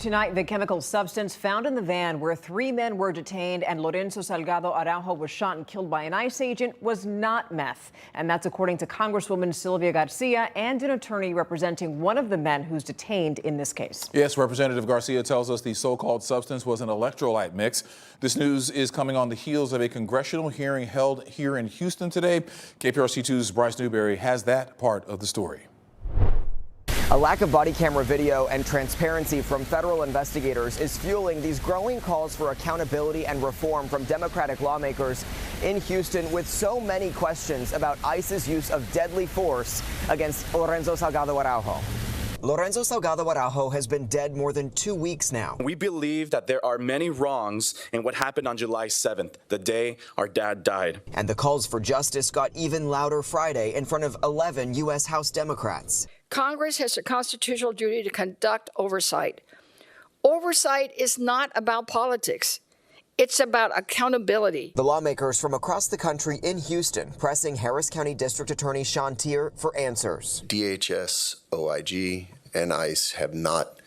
Tonight, the chemical substance found in the van where 3 men were detained and Lorenzo Salgado Araujo was shot and killed by an ICE agent was not meth. And that's according to Congresswoman Sylvia Garcia and an attorney representing one of the men who's detained in this case. Yes, Representative Garcia tells us the so-called substance was an electrolyte mix. This news is coming on the heels of a congressional hearing held here in Houston today. KPRC 2's Bryce Newberry has that part of the story. A lack of body camera video and transparency from federal investigators is fueling these growing calls for accountability and reform from Democratic lawmakers in Houston, with so many questions about ICE's use of deadly force against Lorenzo Salgado Araujo. Lorenzo Salgado Araujo has been dead more than 2 weeks now. We believe that there are many wrongs in what happened on July 7th, the day our dad died. And the calls for justice got even louder Friday in front of 11 U.S. House Democrats. Congress has a constitutional duty to conduct oversight. Oversight is not about politics. It's about accountability. The lawmakers from across the country in Houston pressing Harris County District Attorney Sean Tier for answers. DHS, OIG, and ICE have not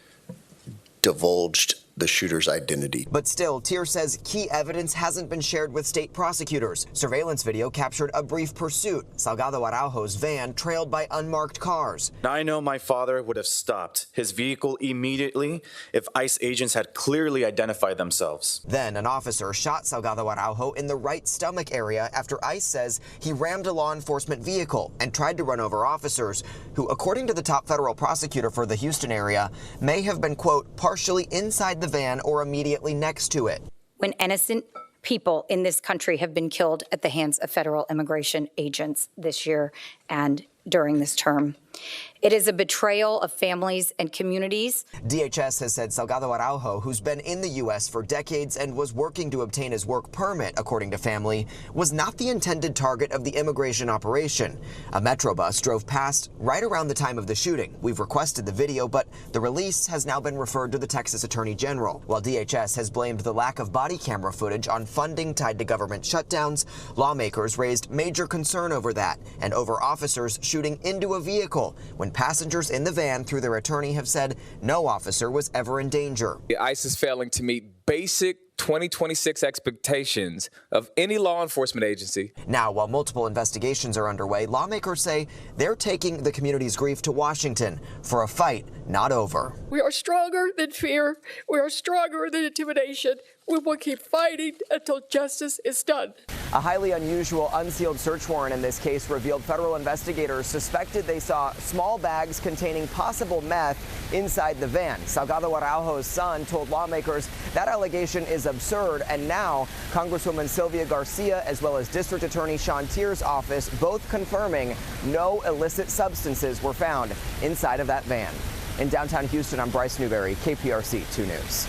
divulged the shooter's identity. But still, Tier says key evidence hasn't been shared with state prosecutors. Surveillance video captured a brief pursuit. Salgado Araujo's van trailed by unmarked cars. I know my father would have stopped his vehicle immediately if ICE agents had clearly identified themselves. Then an officer shot Salgado Araujo in the right stomach area after ICE says he rammed a law enforcement vehicle and tried to run over officers who, according to the top federal prosecutor for the Houston area, may have been, quote, partially inside the van or immediately next to it. When innocent people in this country have been killed at the hands of federal immigration agents this year and during this term, it is a betrayal of families and communities. DHS has said Salgado Araujo, who's been in the U.S. for decades and was working to obtain his work permit, according to family, was not the intended target of the immigration operation. A Metro bus drove past right around the time of the shooting. We've requested the video, but the release has now been referred to the Texas Attorney General. While DHS has blamed the lack of body camera footage on funding tied to government shutdowns, lawmakers raised major concern over that and over officers shooting into a vehicle when passengers in the van, through their attorney, have said no officer was ever in danger. ICE is failing to meet basic 2026 expectations of any law enforcement agency. Now, while multiple investigations are underway, lawmakers say they're taking the community's grief to Washington for a fight not over. We are stronger than fear. We are stronger than intimidation. We will keep fighting until justice is done. A highly unusual unsealed search warrant in this case revealed federal investigators suspected they saw small bags containing possible meth inside the van. Salgado Araujo's son told lawmakers that allegation is absurd, and now Congresswoman Sylvia Garcia as well as District Attorney Sean Tier's office both confirming no illicit substances were found inside of that van. In downtown Houston, I'm Bryce Newberry, KPRC 2 News.